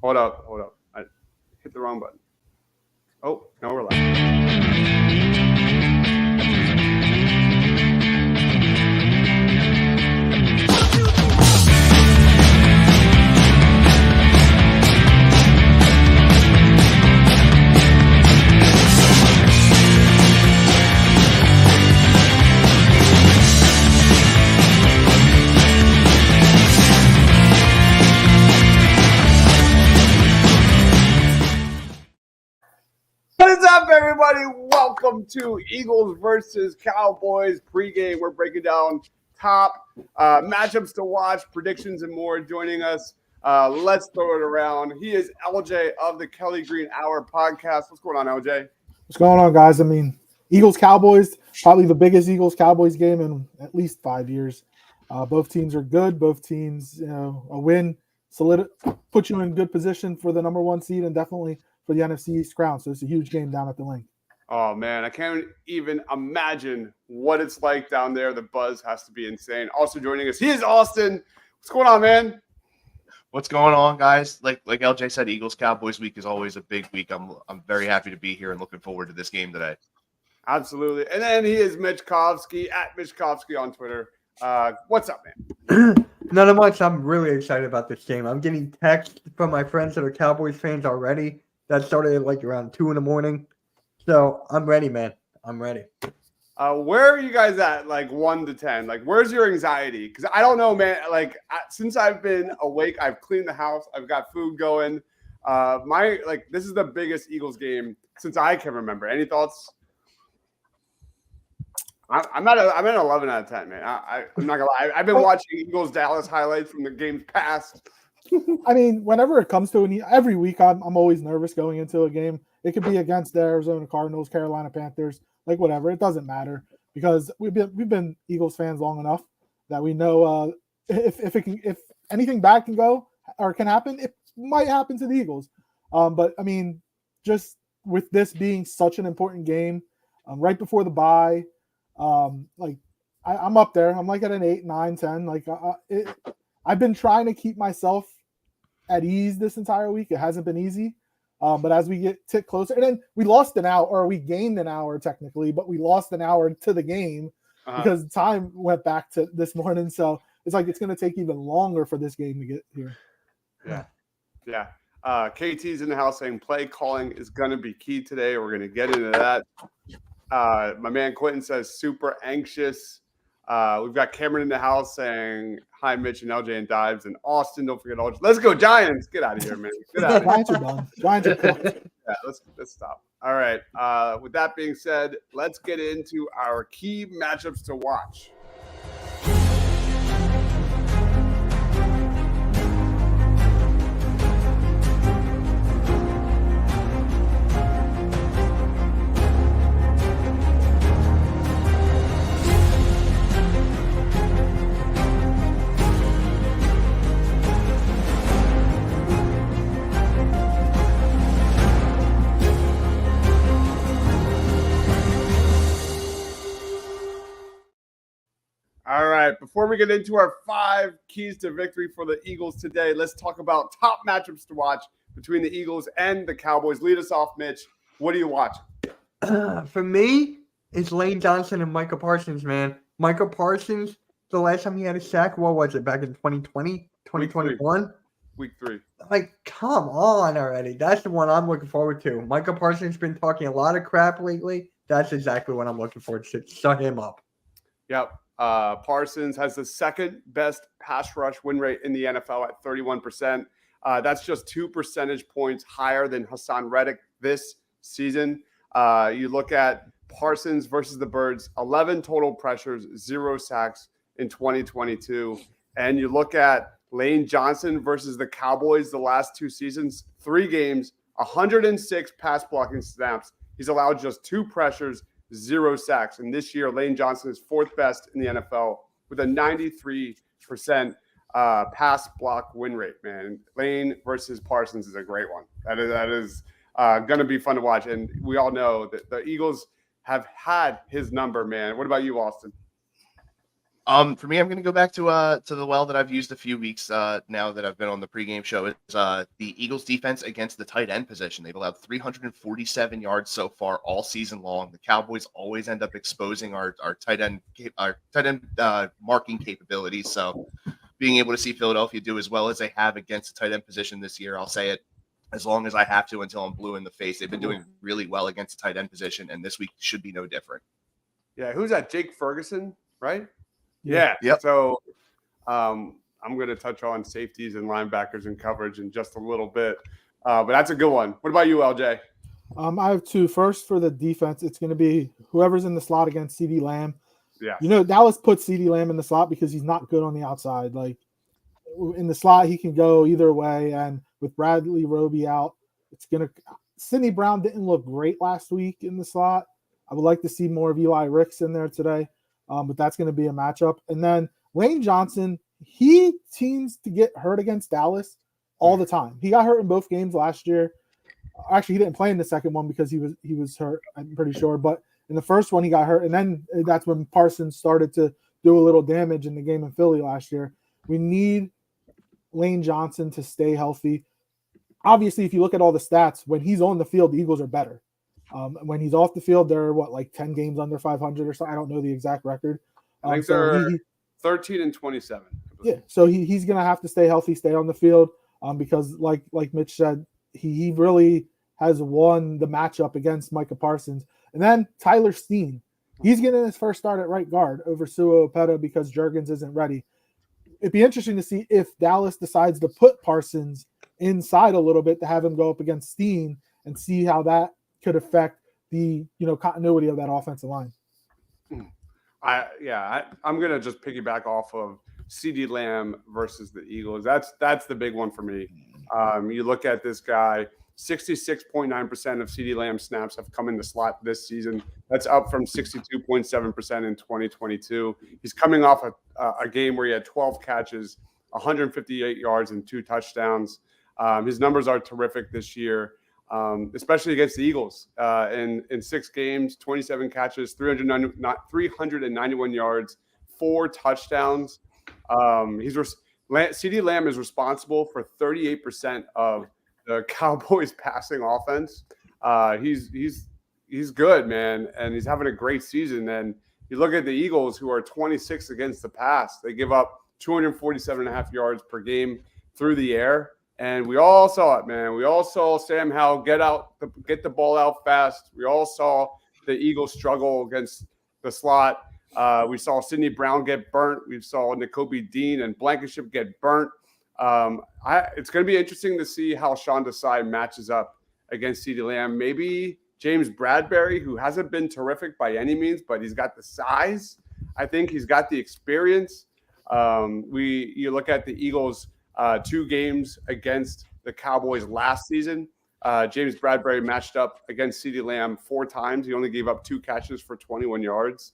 Hold up. I hit the wrong button. Oh, no, we're live. What is up, everybody? Welcome to Eagles versus Cowboys pregame. We're breaking down top matchups to watch, predictions, and more. Joining us, let's throw it around. He is LJ of the Kelly Green Hour podcast. What's going on, LJ? What's going on, guys? I mean, Eagles-Cowboys, probably the biggest Eagles-Cowboys game in at least 5 years. Both teams are good. Both teams, a win put you in good position for the number one seed and definitely for the NFC East crown. So it's a huge game down at the Link. Oh, man, I can't even imagine what it's like down there. The buzz has to be insane. Also joining us, he is Austin. What's going on, man? What's going on, guys? Like LJ said, Eagles Cowboys week is always a big week. I'm very happy to be here and looking forward to this game today. Absolutely. And then he is Mitchkovsky at Mitchkovsky on Twitter. What's up, man? Not much. I'm really excited about this game. I'm getting texts from my friends that are Cowboys fans already. That started at like around 2 a.m. So I'm ready, man. I'm ready. Where are you guys at, like 1 to 10? Like, where's your anxiety? Because I don't know, man. Like, since I've been awake, I've cleaned the house. I've got food going. This is the biggest Eagles game since I can remember. Any thoughts? I'm at 11 out of 10, man. I'm not gonna lie. I've been watching Eagles Dallas highlights from the games past. I mean, whenever it comes to every week, I'm always nervous going into a game. It could be against the Arizona Cardinals, Carolina Panthers, like whatever. It doesn't matter because we've been Eagles fans long enough that we know if anything bad can go or can happen, it might happen to the Eagles. But I mean, just with this being such an important game, right before the bye, I'm up there. I'm like at an 8, 9, 10. Like I've been trying to keep myself at ease this entire week. It hasn't been easy. But as we tick closer, and then we lost an hour, or we gained an hour technically, but we lost an hour to the game because time went back to this morning. So it's like it's going to take even longer for this game to get here. Yeah. KT's in the house saying play calling is going to be key today. We're going to get into that. My man Quentin says super anxious. We've got Cameron in the house saying hi, Mitch and LJ and Dives and Austin. Don't forget LJ. Let's go Giants. Get out of here, man. Get out of here. Giants are done. Giants are cooked. Yeah, let's stop. All right. With that being said, let's get into our key matchups to watch. All right, before we get into our 5 keys to victory for the Eagles today, let's talk about top matchups to watch between the Eagles and the Cowboys. Lead us off, Mitch. What do you watch? For me, it's Lane Johnson and Micah Parsons, man. Micah Parsons, the last time he had a sack, what was it, back in 2020, 2021? Week 3. Like, come on already. That's the one I'm looking forward to. Micah Parsons has been talking a lot of crap lately. That's exactly what I'm looking forward to. Shut him up. Yep. Parsons has the second best pass rush win rate in the NFL at 31%. That's just 2 percentage points higher than Hassan Reddick this season. You look at Parsons versus the Birds, 11 total pressures, 0 sacks in 2022. And you look at Lane Johnson versus the Cowboys the last 2 seasons, 3 games, 106 pass blocking snaps. He's allowed just 2 pressures, 0 sacks. And this year, Lane Johnson is 4th best in the NFL with a 93% pass block win rate, man. Lane versus Parsons is a great one. That is going to be fun to watch. And we all know that the Eagles have had his number, man. What about you, Austin? For me, I'm going to go back to the well that I've used a few weeks now that I've been on the pregame show. Is the Eagles' defense against the tight end position. They've allowed 347 yards so far all season long. The Cowboys always end up exposing our tight end marking capabilities. So being able to see Philadelphia do as well as they have against the tight end position this year, I'll say it as long as I have to until I'm blue in the face. They've been doing really well against the tight end position, and this week should be no different. Yeah, who's that? Jake Ferguson, right? Yeah. Yeah. Yep. So I'm going to touch on safeties and linebackers and coverage in just a little bit. But that's a good one. What about you, LJ? I have two. First, for the defense, it's going to be whoever's in the slot against CeeDee Lamb. Yeah. Dallas put CeeDee Lamb in the slot because he's not good on the outside. Like in the slot, he can go either way. And with Bradley Roby out, Sidney Brown didn't look great last week in the slot. I would like to see more of Eli Ricks in there today. But that's going to be a matchup. And then Lane Johnson, he seems to get hurt against Dallas all the time. He got hurt in both games last year. Actually, he didn't play in the second one because he was hurt, I'm pretty sure. But in the first one, he got hurt. And then that's when Parsons started to do a little damage in the game in Philly last year. We need Lane Johnson to stay healthy. Obviously, if you look at all the stats, when he's on the field, the Eagles are better. When he's off the field, they're 10 games under 500 or something. I don't know the exact record. I think they're 13 and 27. Yeah, so he's going to have to stay healthy, stay on the field, because like Mitch said, he really has won the matchup against Micah Parsons. And then Tyler Steen, he's getting his first start at right guard over Sua Opeta because Juergens isn't ready. It'd be interesting to see if Dallas decides to put Parsons inside a little bit to have him go up against Steen and see how that could affect the continuity of that offensive line. I'm gonna just piggyback off of CeeDee Lamb versus the Eagles. That's the big one for me. You look at this guy, 66.9% of CeeDee Lamb snaps have come in the slot this season. That's up from 62.7% in 2022. He's coming off a game where he had 12 catches, 158 yards, and 2 touchdowns. His numbers are terrific this year. Especially against the Eagles. In 6 games, 27 catches, 391 yards, 4 touchdowns. CeeDee Lamb is responsible for 38% of the Cowboys' passing offense. He's good, man, and he's having a great season. And you look at the Eagles, who are 26 against the pass. They give up 247.5 yards per game through the air. And we all saw it, man. We all saw Sam Howell get the ball out fast. We all saw the Eagles struggle against the slot. We saw Sidney Brown get burnt. We saw Nakobe Dean and Blankenship get burnt. It's going to be interesting to see how Sean Desai matches up against CeeDee Lamb. Maybe James Bradbury, who hasn't been terrific by any means, but he's got the size. I think he's got the experience. You look at the Eagles' 2 games against the Cowboys last season. James Bradbury matched up against CeeDee Lamb 4 times. He only gave up 2 catches for 21 yards.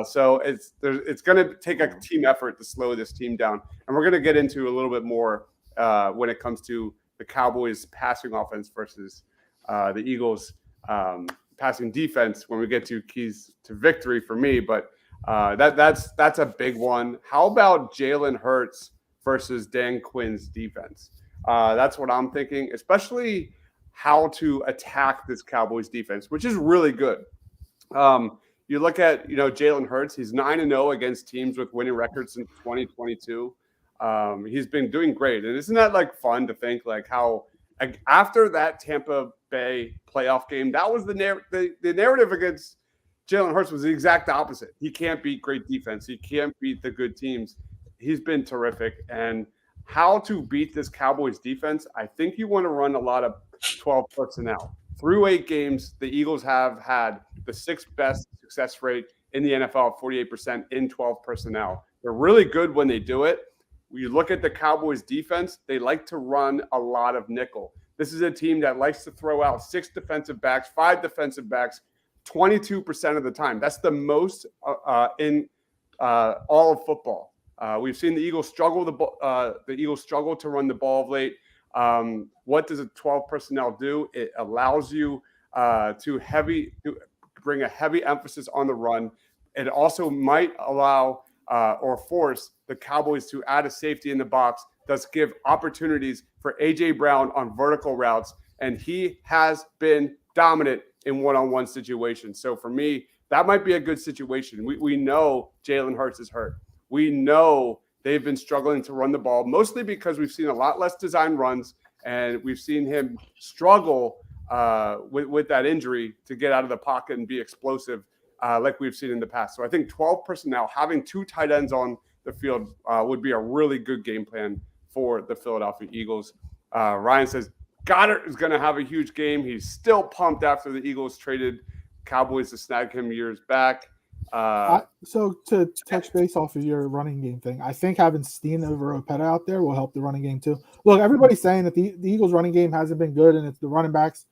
So it's going to take a team effort to slow this team down. And we're going to get into a little bit more when it comes to the Cowboys' passing offense versus the Eagles' passing defense when we get to keys to victory for me. But that's a big one. How about Jalen Hurts versus Dan Quinn's defense? That's what I'm thinking, especially how to attack this Cowboys defense, which is really good. You look at, Jalen Hurts, he's 9-0 against teams with winning records since 2022. He's been doing great. And isn't that fun to think how after that Tampa Bay playoff game, that was the narrative against Jalen Hurts was the exact opposite. He can't beat great defense. He can't beat the good teams. He's been terrific. And how to beat this Cowboys defense, I think you want to run a lot of 12 personnel. Through 8 games, the Eagles have had the 6th best success rate in the NFL, 48% in 12 personnel. They're really good when they do it. When you look at the Cowboys defense, they like to run a lot of nickel. This is a team that likes to throw out 6 defensive backs, 5 defensive backs, 22% of the time. That's the most in all of football. We've seen the Eagles struggle. The Eagles struggle to run the ball of late. What does a 12 personnel do? It allows you to bring a heavy emphasis on the run. It also might allow or force the Cowboys to add a safety in the box, thus give opportunities for A.J. Brown on vertical routes. And he has been dominant in one-on-one situations. So for me, that might be a good situation. We know Jalen Hurts is hurt. We know they've been struggling to run the ball, mostly because we've seen a lot less design runs, and we've seen him struggle with that injury to get out of the pocket and be explosive like we've seen in the past. So I think 12 personnel, having 2 tight ends on the field would be a really good game plan for the Philadelphia Eagles. Ryan says Goddard is going to have a huge game. He's still pumped after the Eagles traded Cowboys to snag him years back. So to touch base off of your running game thing, I think having Steen over Opeta out there will help the running game too. Look, everybody's saying that the Eagles running game hasn't been good and it's the running backs,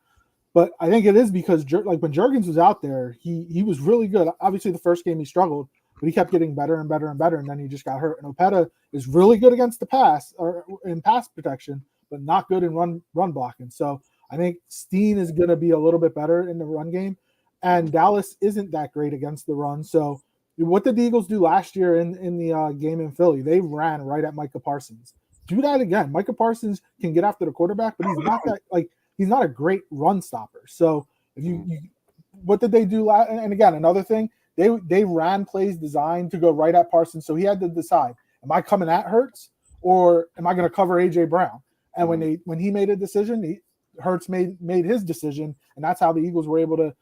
but I think it is because like when Jurgens was out there, he was really good. Obviously the first game he struggled, but he kept getting better and better and better, and then he just got hurt. And Opeta is really good against the pass or in pass protection, but not good in run blocking. So I think Steen is going to be a little bit better in the run game. And Dallas isn't that great against the run. So what did the Eagles do last year in the game in Philly? They ran right at Micah Parsons. Do that again. Micah Parsons can get after the quarterback, but he's not a great run stopper. So if you what did they do? And again, another thing, they ran plays designed to go right at Parsons. So he had to decide, am I coming at Hurts or am I going to cover A.J. Brown? And when he made a decision, Hurts made his decision, and that's how the Eagles were able to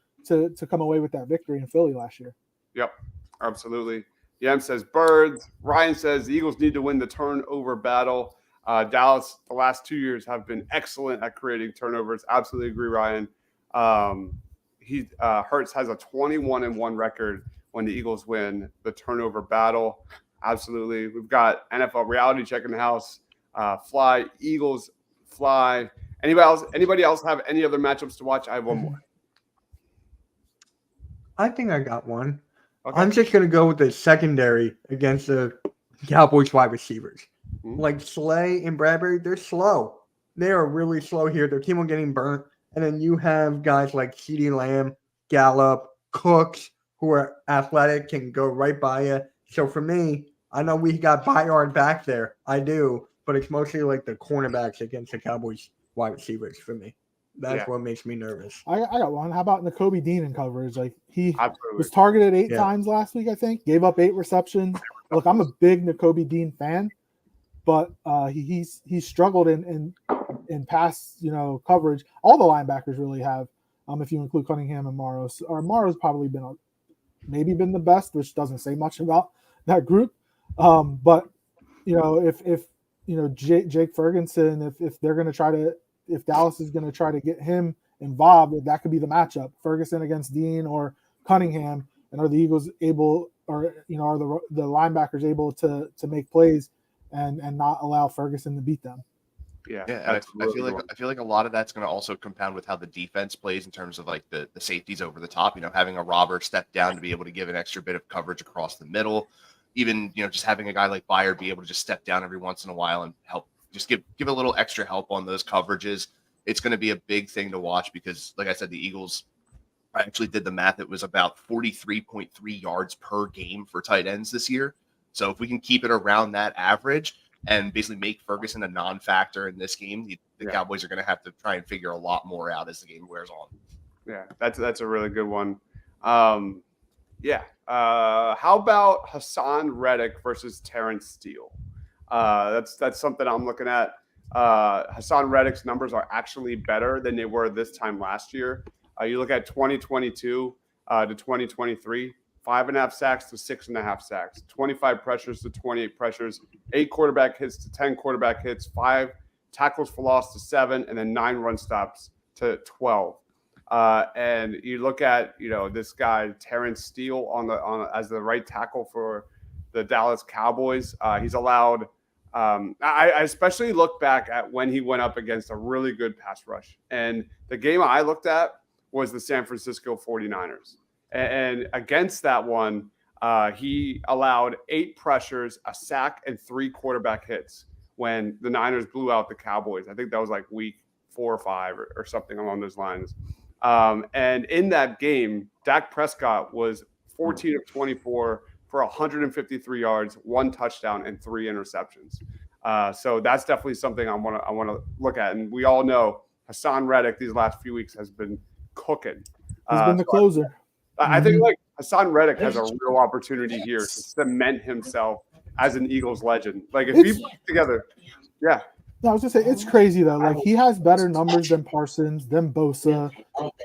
come away with that victory in Philly last year. Yep, absolutely. Yam says birds. Ryan says the Eagles need to win the turnover battle. Dallas, the last 2 years, have been excellent at creating turnovers. Absolutely agree, Ryan. Hurts has a 21-1 record when the Eagles win the turnover battle. Absolutely. We've got NFL reality check in the house. Fly, Eagles, fly. Anybody else have any other matchups to watch? I have one more. I think I got one. Okay. I'm just going to go with the secondary against the Cowboys wide receivers. Like Slay and Bradbury, they're slow. They are really slow here. Their team will getting burnt. And then you have guys like CeeDee Lamb, Gallup, Cooks, who are athletic, can go right by you. So for me, I know we got Bayard back there. I do. But it's mostly like the cornerbacks against the Cowboys wide receivers for me. That's what makes me nervous. I got one. How about Nakobe Dean in coverage? Like he Absolutely. was targeted 8 times last week, I think. Gave up 8 receptions. Look, I'm a big Nakobe Dean fan, but he's struggled in pass coverage. All the linebackers really have, if you include Cunningham and Morrow's. Or Morrow's probably been the best, which doesn't say much about that group. But if Jake Ferguson, if they're going to try to. If Dallas is going to try to get him involved, that could be the matchup: Ferguson against Dean or Cunningham. And are the Eagles able, or are the linebackers able to make plays and not allow Ferguson to beat them? Yeah. And I feel like a lot of that's going to also compound with how the defense plays in terms of like the safeties over the top. Having a robber step down to be able to give an extra bit of coverage across the middle. Even just having a guy like Bayard be able to just step down every once in a while and help. Just give a little extra help on those coverages. It's going to be a big thing to watch because, like I said, the Eagles, I actually did the math. It was about 43.3 yards per game for tight ends this year. So if we can keep it around that average and basically make Ferguson a non-factor in this game, the Cowboys are going to have to try and figure a lot more out as the game wears on. Yeah, that's a really good one. How about Hassan Reddick versus Terrence Steele? That's something I'm looking at. Hassan Reddick's numbers are actually better than they were this time last year. You look at 2022 to 2023, 5.5 sacks to 6.5 sacks, 25 pressures to 28 pressures, 8 quarterback hits to 10 quarterback hits, 5 tackles for loss to 7, and then 9 run stops to 12. And you look at this guy Terrence Steele as the right tackle for the Dallas Cowboys. He's allowed. I especially look back at when he went up against a really good pass rush. And the game I looked at was the San Francisco 49ers. And against that one, he allowed 8 pressures, a sack, and 3 quarterback hits when the Niners blew out the Cowboys. I think that was like week 4 or 5 or something along those lines. And in that game, Dak Prescott was 14 of 24 for 153 yards, 1 touchdown, and 3 interceptions. So that's definitely something I want to look at. And we all know Hassan Reddick these last few weeks has been cooking. He's been the closer. I think like Hassan Reddick has a real opportunity here to cement himself as an Eagles legend. Like if he puts together, yeah. No, I was just saying it's crazy though. Like he has better numbers than Parsons, than Bosa,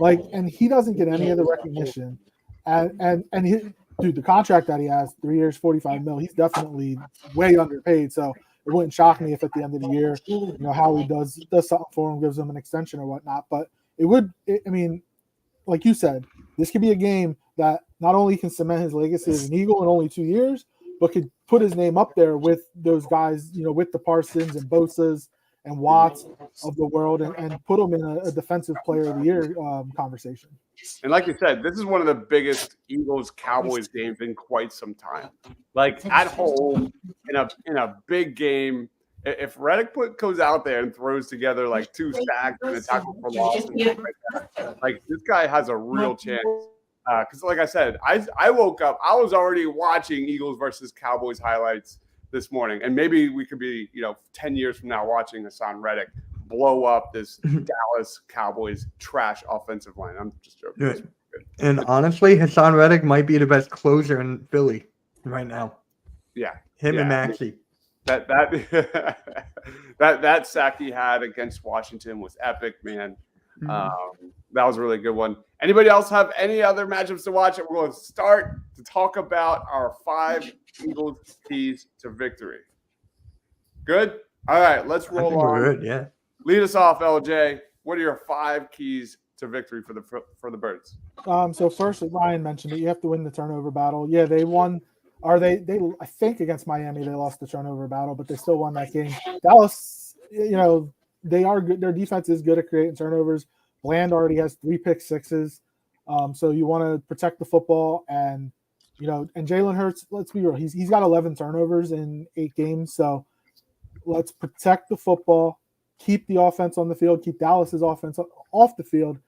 like, and he doesn't get any of the recognition. And he, dude, the contract that he has, 3 years, $45 million, he's definitely way underpaid. So it wouldn't shock me if at the end of the year, you know, Howie does something for him, gives him an extension or whatnot. But I mean, like you said, this could be a game that not only can cement his legacy as an Eagle in only 2 years, but could put his name up there with those guys, you know, with the Parsons and Bosas and Watts of the world, and put him in a defensive player of the year conversation. And like you said, this is one of the biggest Eagles-Cowboys games in quite some time. Like at home in a big game, if Reddick goes out there and throws together like 2 sacks and a tackle for loss, and stuff like that, like this guy has a real chance. Because like I said, I woke up, I was already watching Eagles versus Cowboys highlights this morning. And maybe we could be, 10 years from now watching Hassan Reddick blow up this Dallas Cowboys trash offensive line. I'm just joking. Good. And honestly, Hassan Reddick might be the best closer in Philly right now. Yeah. Him and Maxey. That sack he had against Washington was epic, man. That was a really good one. Anybody else have any other matchups to watch? We're going to start to talk about our 5 Eagles keys to victory. Good? All right, let's roll on. We're good, yeah. Lead us off, LJ. What are your 5 keys to victory for the Birds? So first, Ryan mentioned it. You have to win the turnover battle. Yeah, they won. They I think against Miami they lost the turnover battle, but they still won that game. Dallas, they are good. Their defense is good at creating turnovers. Bland already has 3 pick-6s. So you want to protect the football, and and Jalen Hurts, let's be real, he's got 11 turnovers in 8 games. So let's protect the football, keep the offense on the field, keep Dallas's offense off the field,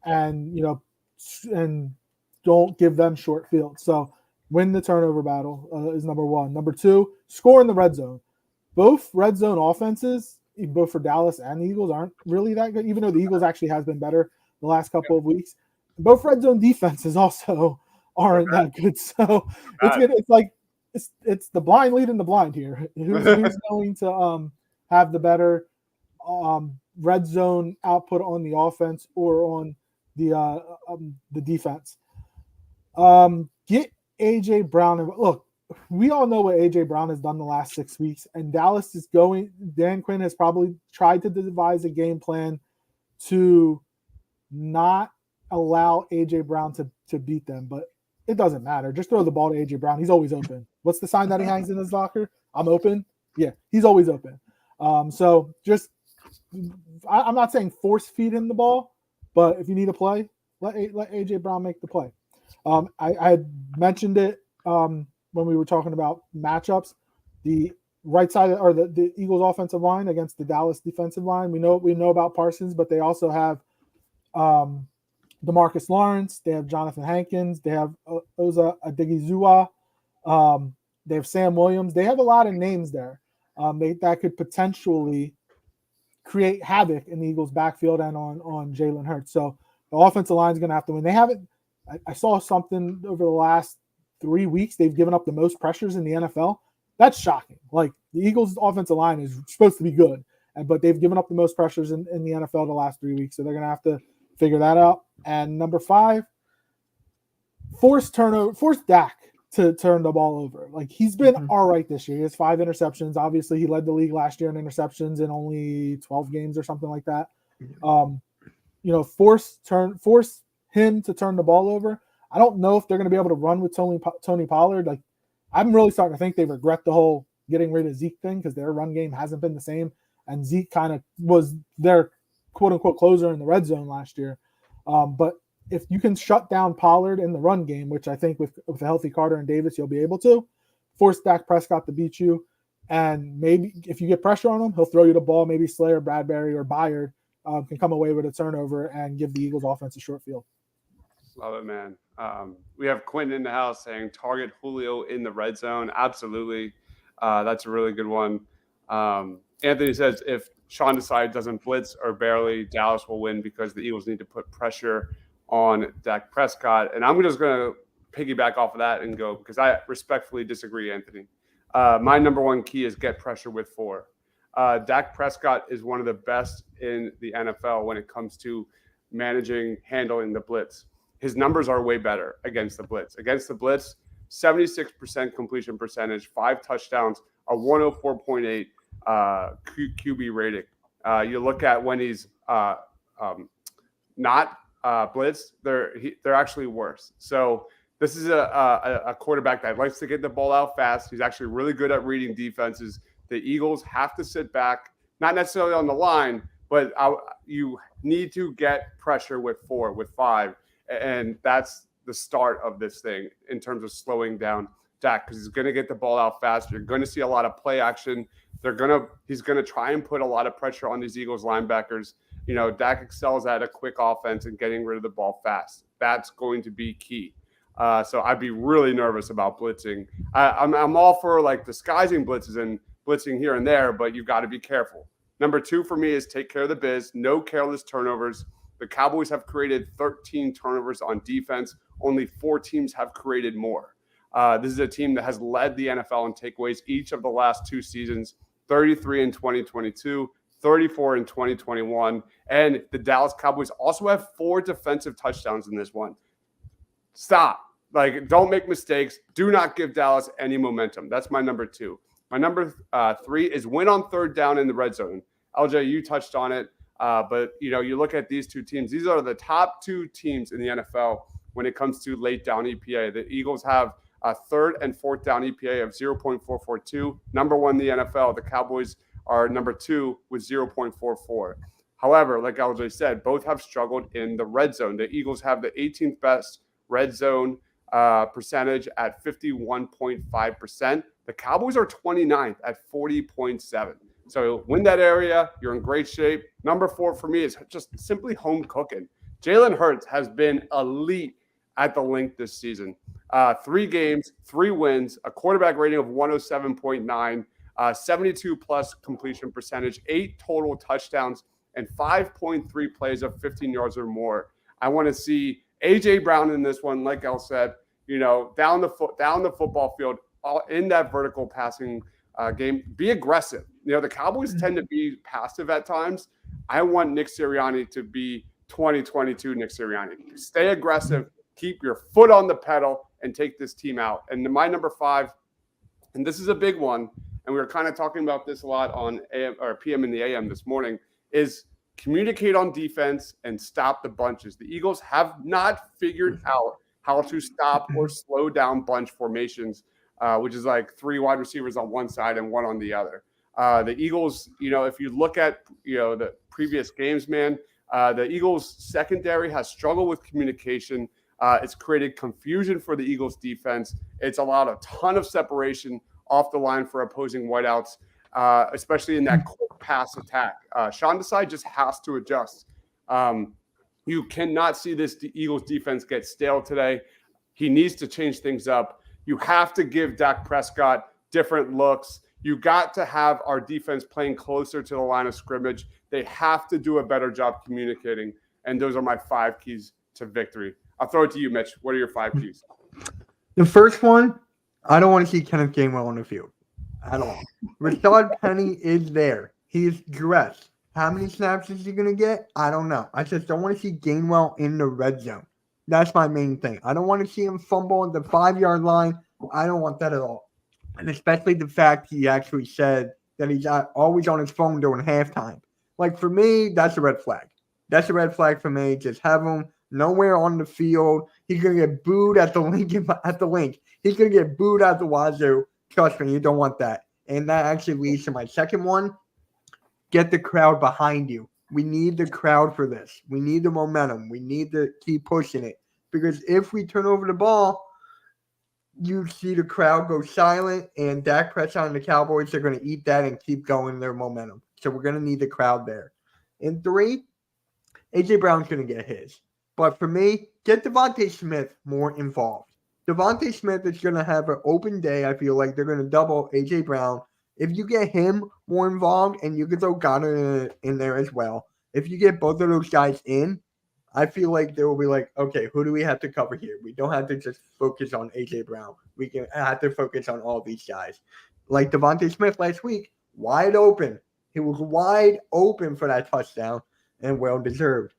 and and don't give them short field. So win the turnover battle is number 1. Number 2, score in the red zone. Both red zone offenses, both for Dallas and the Eagles, aren't really that good, even though the Eagles actually has been better the last couple of weeks. Both red zone defenses also aren't that good. So it's good. It's like it's the blind leading the blind here. Who's going to have the better red zone output on the offense or on the defense? Get AJ Brown. And look, we all know what AJ Brown has done the last 6 weeks, and Dallas is going. Dan Quinn has probably tried to devise a game plan to not allow AJ Brown to beat them, but it doesn't matter. Just throw the ball to AJ Brown. He's always open. What's the sign that he hangs in his locker? I'm open. Yeah, he's always open. So just, I'm not saying force feed him the ball, but if you need a play, let AJ Brown make the play. I had mentioned it when we were talking about matchups. The right side or the Eagles offensive line against the Dallas defensive line. We know about Parsons, but they also have DeMarcus Lawrence. They have Jonathan Hankins. They have Oza Adigizua. They have Sam Williams. They have a lot of names there that could potentially create havoc in the Eagles' backfield and on Jalen Hurts. So the offensive line is going to have to win. They haven't. I saw something over the last 3 weeks. They've given up the most pressures in the NFL. That's shocking. Like the Eagles' offensive line is supposed to be good, but they've given up the most pressures in the NFL the last 3 weeks. So they're going to have to figure that out. And number 5, force Dak to turn the ball over. Like he's been all right this year. He has 5 interceptions. Obviously, he led the league last year in interceptions in only 12 games or something like that. Force him to turn the ball over. I don't know if they're going to be able to run with Tony Pollard. Like I'm really starting to think they regret the whole getting rid of Zeke thing because their run game hasn't been the same. And Zeke kind of was their quote unquote closer in the red zone last year. But if you can shut down Pollard in the run game, which I think with a healthy Carter and Davis, you'll be able to force Dak Prescott to beat you. And maybe if you get pressure on him, he'll throw you the ball. Maybe Slayer, Bradbury, or Byard can come away with a turnover and give the Eagles offense a short field. Love it, man. We have Quentin in the house saying target Julio in the red zone. Absolutely. That's a really good one. Anthony says if Sean Desai doesn't blitz or barely, Dallas will win because the Eagles need to put pressure on Dak Prescott. And I'm just going to piggyback off of that and go because I respectfully disagree, Anthony. My number one key is get pressure with 4. Dak Prescott is one of the best in the NFL when it comes to handling the blitz. His numbers are way better against the blitz. Against the blitz, 76% completion percentage, 5 touchdowns, a 104.8 QB rating. You look at when he's not blitzed, they're actually worse. So this is a quarterback that likes to get the ball out fast. He's actually really good at reading defenses. The Eagles have to sit back, not necessarily on the line, but you need to get pressure with 4, with 5. And that's the start of this thing in terms of slowing down Dak because he's going to get the ball out fast. You're going to see a lot of play action. He's going to try and put a lot of pressure on these Eagles linebackers. You know, Dak excels at a quick offense and getting rid of the ball fast. That's going to be key. So I'd be really nervous about blitzing. I'm all for like disguising blitzes and blitzing here and there, but you've got to be careful. Number 2 for me is take care of the biz. No careless turnovers. The Cowboys have created 13 turnovers on defense. Only 4 teams have created more. This is a team that has led the NFL in takeaways each of the last 2 seasons, 33 in 2022, 34 in 2021. And the Dallas Cowboys also have 4 defensive touchdowns in this one. Stop. Like, don't make mistakes. Do not give Dallas any momentum. That's my number 2. My number 3 is win on 3rd down in the red zone. LJ, you touched on it. But, you know, you look at these 2 teams. These are the top 2 teams in the NFL when it comes to late down EPA. The Eagles have a 3rd and 4th down EPA of 0.442. Number 1 in the NFL. The Cowboys are number 2 with 0.44. However, like LJ said, both have struggled in the red zone. The Eagles have the 18th best red zone percentage at 51.5%. The Cowboys are 29th at 40.7. So win that area, you're in great shape. Number 4 for me is just simply home cooking. Jalen Hurts has been elite at the link this season. 3 games, 3 wins, a quarterback rating of 107.9, 72-plus completion percentage, 8 total touchdowns, and 5.3 plays of 15 yards or more. I want to see A.J. Brown in this one, like El said, you know, down the football field, in that vertical passing game. Be aggressive. You know, the Cowboys tend to be passive at times. I want Nick Sirianni to be 2022 Nick Sirianni. Stay aggressive, keep your foot on the pedal, and take this team out. And my number 5, and this is a big one, and we were kind of talking about this a lot on AM or PM in the AM this morning, is communicate on defense and stop the bunches. The Eagles have not figured out how to stop or slow down bunch formations, which is like 3 wide receivers on one side and 1 on the other. The Eagles, you know, if you look at, you know, the previous games, man, the Eagles secondary has struggled with communication. It's created confusion for the Eagles defense. It's allowed a ton of separation off the line for opposing wideouts, especially in that quick pass attack. Sean Desai just has to adjust. You cannot see this Eagles defense get stale today. He needs to change things up. You have to give Dak Prescott different looks. You got to have our defense playing closer to the line of scrimmage. They have to do a better job communicating. And those are my 5 keys to victory. I'll throw it to you, Mitch. What are your 5 keys? The first one, I don't want to see Kenneth Gainwell on the field at all. Rashad Penny is there. He is dressed. How many snaps is he going to get? I don't know. I just don't want to see Gainwell in the red zone. That's my main thing. I don't want to see him fumble at the 5-yard line. I don't want that at all. And especially the fact he actually said that he's always on his phone during halftime. Like, for me, that's a red flag. That's a red flag for me. Just have him nowhere on the field. He's going to get booed at the link. He's going to get booed at the wazoo. Trust me, you don't want that. And that actually leads to my second one. Get the crowd behind you. We need the crowd for this. We need the momentum. We need to keep pushing it. Because if we turn over the ball, you see the crowd go silent, and Dak Prescott and the Cowboys are going to eat that and keep going their momentum. So we're going to need the crowd there. And 3, A.J. Brown's going to get his. But for me, get Devontae Smith more involved. Devontae Smith is going to have an open day. I feel like they're going to double A.J. Brown. If you get him more involved, and you can throw Goddard in there as well, if you get both of those guys in, I feel like they will be like, okay, who do we have to cover here? We don't have to just focus on A.J. Brown. We can have to focus on all these guys. Like Devontae Smith last week, wide open. He was wide open for that touchdown and well-deserved.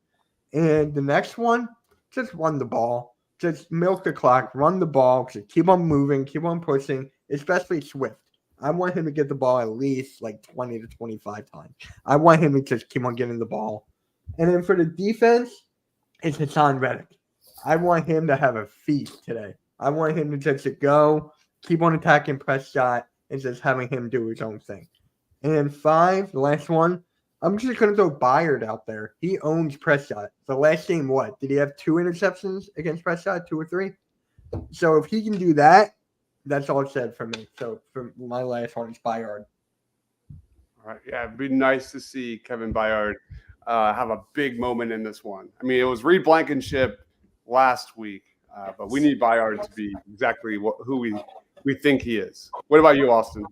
And the next one, just run the ball. Just milk the clock, run the ball, just keep on moving, keep on pushing, especially Swift. I want him to get the ball at least like 20 to 25 times. I want him to just keep on getting the ball. And then for the defense, it's Hassan Reddick. I want him to have a feast today. I want him to just go, keep on attacking Prescott, and just having him do his own thing. And then 5, the last one, I'm just going to throw Byard out there. He owns Prescott. The last game, what? Did he have 2 interceptions against Prescott, 2 or 3? So if he can do that, that's all said for me. So for my last one, it's Byard. All right. Yeah, it'd be nice to see Kevin Byard have a big moment in this one. I mean, it was Reed Blankenship last week, but we need Byard to be exactly who we think he is. What about you, Austin?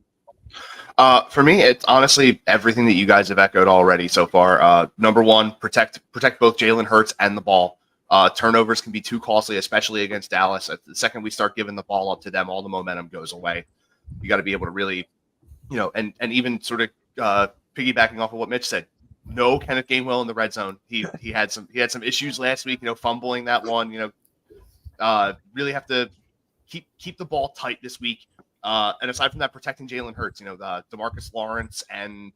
For me, it's honestly everything that you guys have echoed already so far. Number one, protect both Jalen Hurts and the ball. Turnovers can be too costly, especially against Dallas. The second we start giving the ball up to them, all the momentum goes away. You got to be able to really, and even sort of piggybacking off of what Mitch said. No Kenneth Gainwell in the red zone. He had some issues last week. Fumbling that one. Really have to keep the ball tight this week. And aside from that, protecting Jalen Hurts, DeMarcus Lawrence and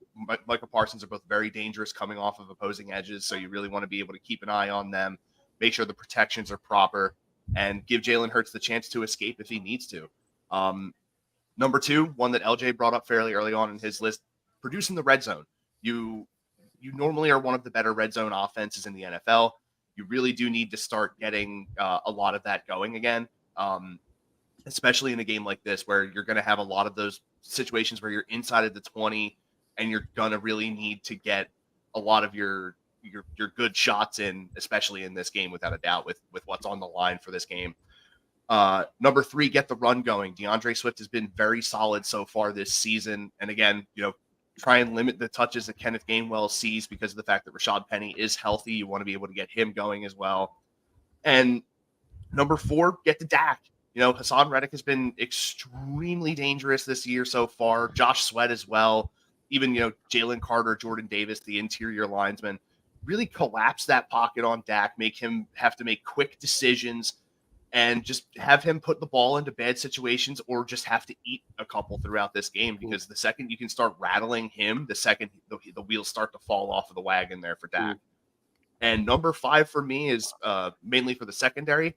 Michael Parsons are both very dangerous coming off of opposing edges. So you really want to be able to keep an eye on them, make sure the protections are proper, and give Jalen Hurts the chance to escape if he needs to. Number 2, one that LJ brought up fairly early on in his list, producing the red zone. You normally are one of the better red zone offenses in the NFL. You really do need to start getting a lot of that going again. Especially in a game like this where you're going to have a lot of those situations where you're inside of the 20 and you're going to really need to get a lot of your good shots in, especially in this game, without a doubt, with what's on the line for this game. Number 3, get the run going. DeAndre Swift has been very solid so far this season. And again, try and limit the touches that Kenneth Gainwell sees because of the fact that Rashad Penny is healthy. You want to be able to get him going as well. And number 4, get to Dak. Hassan Reddick has been extremely dangerous this year so far. Josh Sweat as well. Even, Jalen Carter, Jordan Davis, the interior linesman, really collapse that pocket on Dak, make him have to make quick decisions, and just have him put the ball into bad situations or just have to eat a couple throughout this game, because the second you can start rattling him, the second the wheels start to fall off of the wagon there for Dak. And number 5 for me is mainly for the secondary.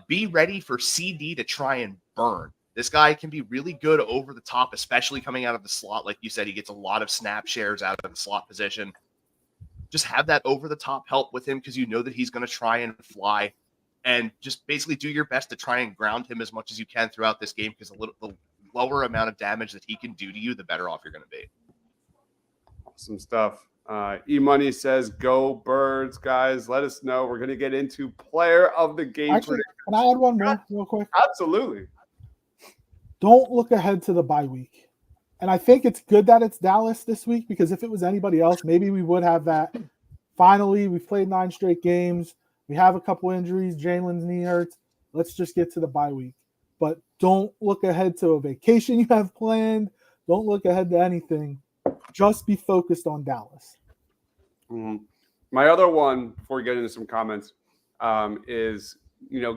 Be ready for CD to try and burn. This guy can be really good over the top, especially coming out of the slot. Like you said, he gets a lot of snap shares out of the slot position. Just have that over the top help with him, because you know that he's going to try and fly, and just basically do your best to try and ground him as much as you can throughout this game, because the lower amount of damage that he can do to you, the better off you're going to be. Awesome stuff. E-Money says, go Birds, guys. Let us know. We're going to get into player of the game. Actually, can I add one more real quick? Absolutely. Don't look ahead to the bye week. And I think it's good that it's Dallas this week, because if it was anybody else, maybe we would have that. Finally, we've played 9 straight games. We have a couple injuries. Jalen's knee hurts. Let's just get to the bye week. But don't look ahead to a vacation you have planned. Don't look ahead to anything. Just be focused on Dallas. Mm-hmm. My other one, before we get into some comments, is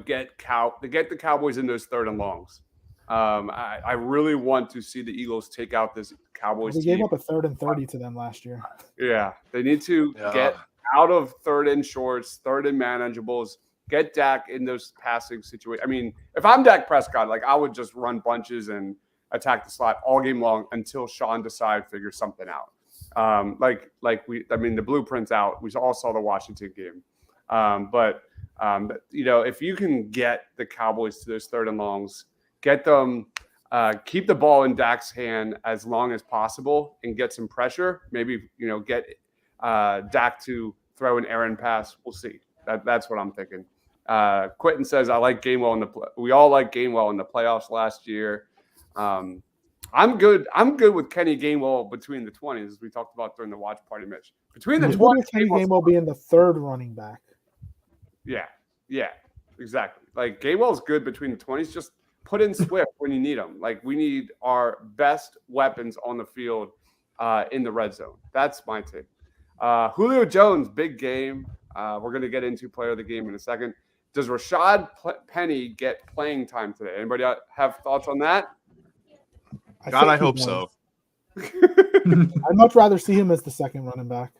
get the Cowboys in those 3rd and longs. I really want to see the Eagles take out this Cowboys team. We gave up a 3rd and 30 to them last year. Yeah, they need to get out of 3rd and shorts, 3rd and manageables. Get Dak in those passing situations. I mean, if I'm Dak Prescott, I would just run bunches and attack the slot all game long until Sean Desai figures something out. The blueprint's out. We all saw the Washington game. But if you can get the Cowboys to those 3rd and longs, get them, keep the ball in Dak's hand as long as possible and get some pressure. Maybe, get Dak to throw an errant pass. We'll see. That's what I'm thinking. Quentin says, I like Gainwell we all like Gainwell in the playoffs last year. I'm good with Kenny Gainwell between the 20s, as we talked about during the watch party, Mitch. Between the It's 20s, good with Kenny Gainwell being the third running back. Yeah, exactly. Like Gainwell's good between the 20s. Just put in Swift when you need them. Like we need our best weapons on the field in the red zone. That's my take. Julio Jones, big game. We're going to get into player of the game in a second. Does Rashad Penny get playing time today? Anybody have thoughts on that? God, I hope so. I'd much rather see him as the second running back.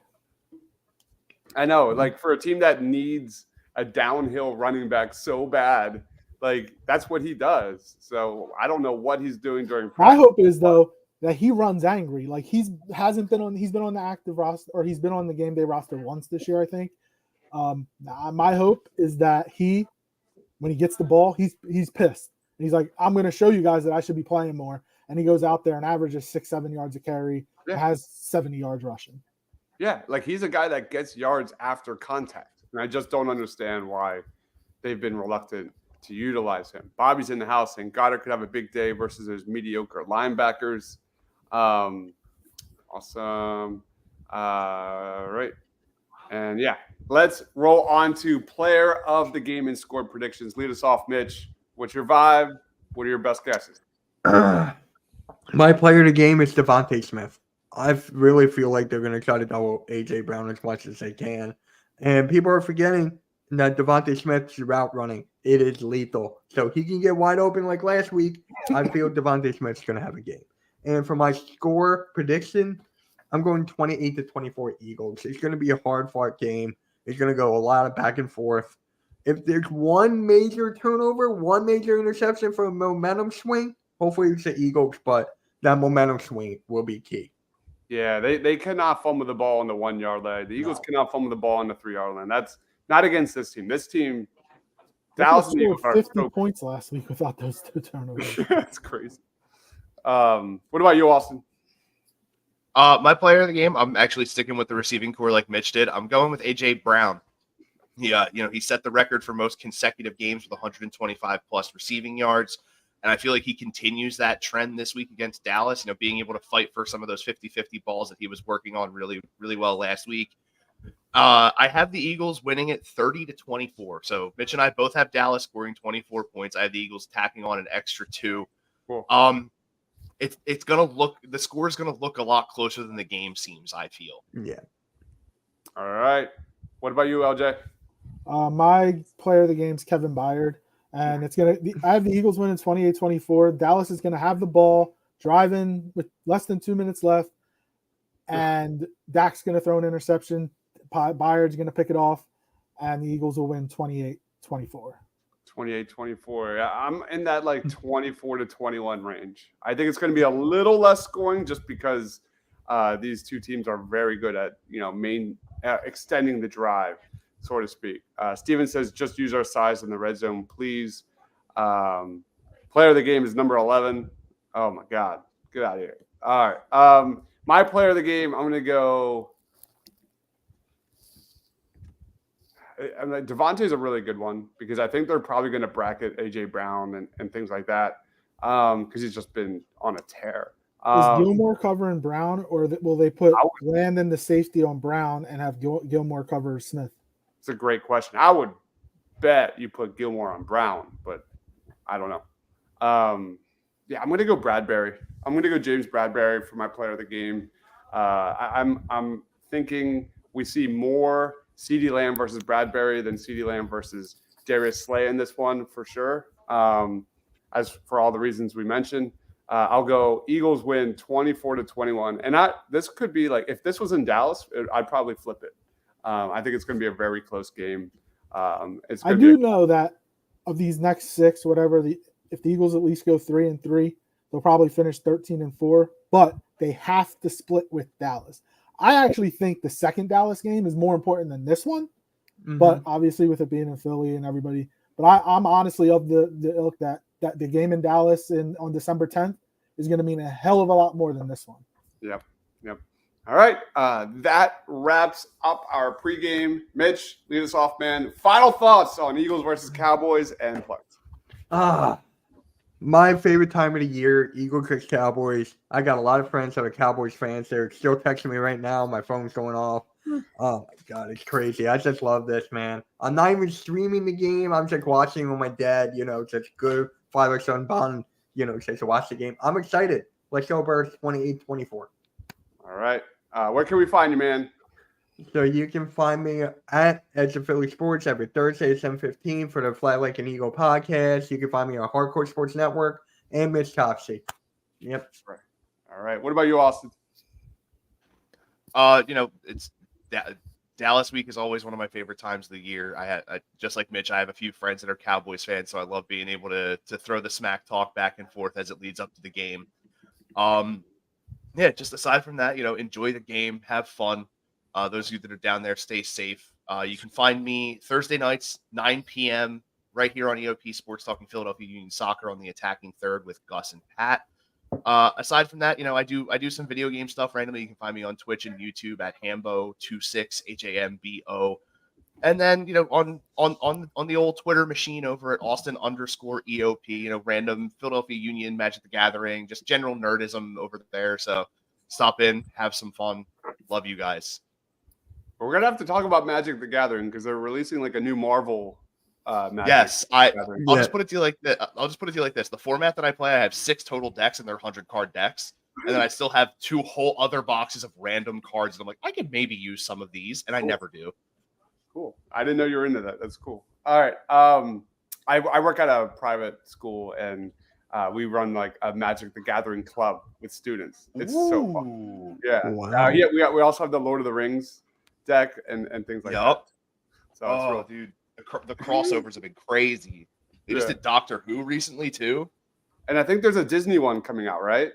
I know, like for a team that needs a downhill running back so bad, like that's what he does. So I don't know what he's doing during practice. My hope is though that he runs angry. Like he's been on the active roster, or he's been on the game day roster once this year, I think. My hope is that when he gets the ball, he's pissed. He's like, I'm going to show you guys that I should be playing more. And he goes out there and averages 6-7 yards a carry, has 70 yards rushing. Yeah, like he's a guy that gets yards after contact. And I just don't understand why they've been reluctant to utilize him. Bobby's in the house and Goddard could have a big day versus those mediocre linebackers. Awesome. Right. And yeah, let's roll on to player of the game and score predictions. Lead us off, Mitch. What's your vibe? What are your best guesses? My player of the game is Devontae Smith. I really feel like they're going to try to double A.J. Brown as much as they can. And people are forgetting that Devontae Smith's route running, it is lethal. So he can get wide open like last week. I feel Devontae Smith's going to have a game. And for my score prediction, I'm going 28-24 Eagles. It's going to be a hard-fought game. It's going to go a lot of back and forth. If there's one major turnover, one major interception for a momentum swing, hopefully it's the Eagles, but that momentum swing will be key. Yeah, they cannot fumble the ball on the 1 yard line. The Eagles cannot fumble the ball on the 3 yard line. That's not against this team. This team, Dallas and Eagles are 50 points last week without those two turnovers. That's crazy. What about you, Austin? My player of the game, I'm actually sticking with the receiving core like Mitch did. I'm going with A.J. Brown. He set the record for most consecutive games with 125 plus receiving yards. And I feel like he continues that trend this week against Dallas, being able to fight for some of those 50-50 balls that he was working on really, really well last week. I have the Eagles winning it 30-24. So Mitch and I both have Dallas scoring 24 points. I have the Eagles tacking on an extra 2. Cool. It's going to look, the score is going to look a lot closer than the game seems, I feel. Yeah. All right. What about you, LJ? My player of the game is Kevin Byard. And I have the Eagles winning 28-24. Dallas is going to have the ball, driving with less than 2 minutes left, and Dak's going to throw an interception. Byard's going to pick it off, and the Eagles will win 28-24. 28-24. Yeah, I'm in that 24-21 range. I think it's going to be a little less scoring just because these two teams are very good at extending the drive, so to speak. Steven says, just use our size in the red zone, please. Player of the game is number 11. Oh, my God. Get out of here. All right. My player of the game, I'm going to go – Devontae's a really good one because I think they're probably going to bracket A.J. Brown and things like that because he's just been on a tear. Is Gilmore covering Brown, or will they put Landon the safety on Brown and have Gilmore cover Smith? It's a great question. I would bet you put Gilmore on Brown, but I don't know. I'm going to go Bradbury. I'm going to go James Bradbury for my player of the game. I'm thinking we see more CeeDee Lamb versus Bradbury than CeeDee Lamb versus Darius Slay in this one for sure. As for all the reasons we mentioned, I'll go Eagles win 24-21. And this could be if this was in Dallas, I'd probably flip it. I think it's going to be a very close game. I know that of these next 6, if the Eagles at least go 3-3, they'll probably finish 13-4, but they have to split with Dallas. I actually think the second Dallas game is more important than this one, but obviously with it being in Philly and everybody. But I'm honestly of the ilk that the game in Dallas on December 10th is going to mean a hell of a lot more than this one. Yep. All right. That wraps up our pregame. Mitch, lead us off, man. Final thoughts on Eagles versus Cowboys and plugs. My favorite time of the year, Eagles versus Cowboys. I got a lot of friends that are Cowboys fans. They're still texting me right now. My phone's going off. Oh, my God. It's crazy. I just love this, man. I'm not even streaming the game. I'm just watching with my dad, just good father-son bond, just to watch the game. I'm excited. Let's go Birds 28-24. All right. Where can we find you, man? So you can find me at Edge of Philly Sports every Thursday at 7:15 for the Flat Like an Eagle podcast. You can find me on Hardcore Sports Network and Mitch Topsy. Yep. Right. All right. What about you, Austin? It's Dallas week is always one of my favorite times of the year. I just like Mitch, I have a few friends that are Cowboys fans, so I love being able to throw the smack talk back and forth as it leads up to the game. Just aside from that, enjoy the game, have fun. Those of you that are down there, stay safe. You can find me Thursday nights, 9 p.m. right here on EOP Sports Talking Philadelphia Union Soccer on the Attacking Third with Gus and Pat. Aside from that, I do some video game stuff randomly. You can find me on Twitch and YouTube at Hambo26 HAMBO. And then, on the old Twitter machine over at Austin_EOP, random Philadelphia Union, Magic the Gathering, just general nerdism over there. So stop in, have some fun. Love you guys. We're going to have to talk about Magic the Gathering because they're releasing like a new Marvel Magic. Yes, Gathering. I'll just put it to you like this. The format that I play, I have 6 total decks and they're 100-card decks. And then I still have 2 whole other boxes of random cards. And I'm like, I could maybe use some of these. And I never do. Cool. I didn't know you were into that. That's cool. All right. I work at a private school and we run like a Magic the Gathering club with students. It's so fun. Yeah. Wow. We also have the Lord of the Rings deck and things like that. So dude, the crossovers have been crazy. They just did Doctor Who recently too. And I think there's a Disney one coming out, right?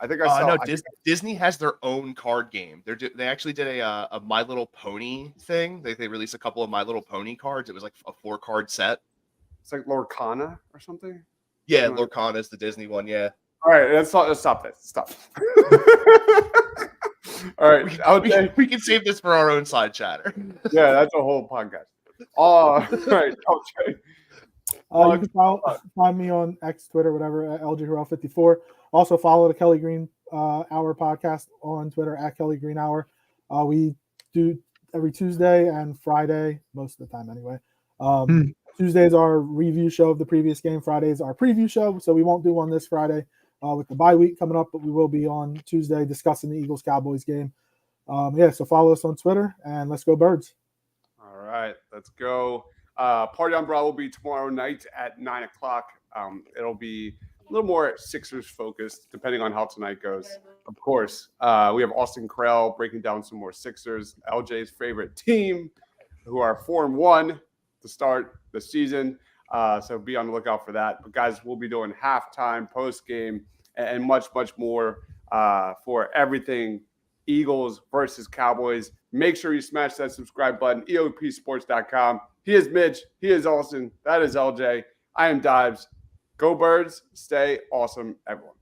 I think I saw. No, Disney has their own card game. They actually did a My Little Pony thing. They released a couple of My Little Pony cards. It was like a 4-card set. It's like Lorcana or something. Yeah, Lorcana is the Disney one. Yeah. All right, let's stop this. Stop. All right, we can save this for our own side chatter. Yeah, that's a whole podcast. All right, okay. You can find me on X, Twitter, whatever, at LGHurrell54. Also follow the Kelly Green Hour podcast on Twitter at Kelly Green Hour. We do every Tuesday and Friday, most of the time anyway. Tuesday's our review show of the previous game. Friday's our preview show, so we won't do one this Friday with the bye week coming up, but we will be on Tuesday discussing the Eagles-Cowboys game. So follow us on Twitter, and let's go Birds. All right, let's go. Party on Broad will be tomorrow night at 9 o'clock. It'll be a little more Sixers focused, depending on how tonight goes. Of course, we have Austin Krell breaking down some more Sixers, LJ's favorite team, who are 4-1 to start the season. So be on the lookout for that. But guys, we'll be doing halftime, post game, and much, much more for everything Eagles versus Cowboys. Make sure you smash that subscribe button, EOPsports.com. He is Mitch. He is Austin. That is LJ. I am Dives. Go Birds. Stay awesome, everyone.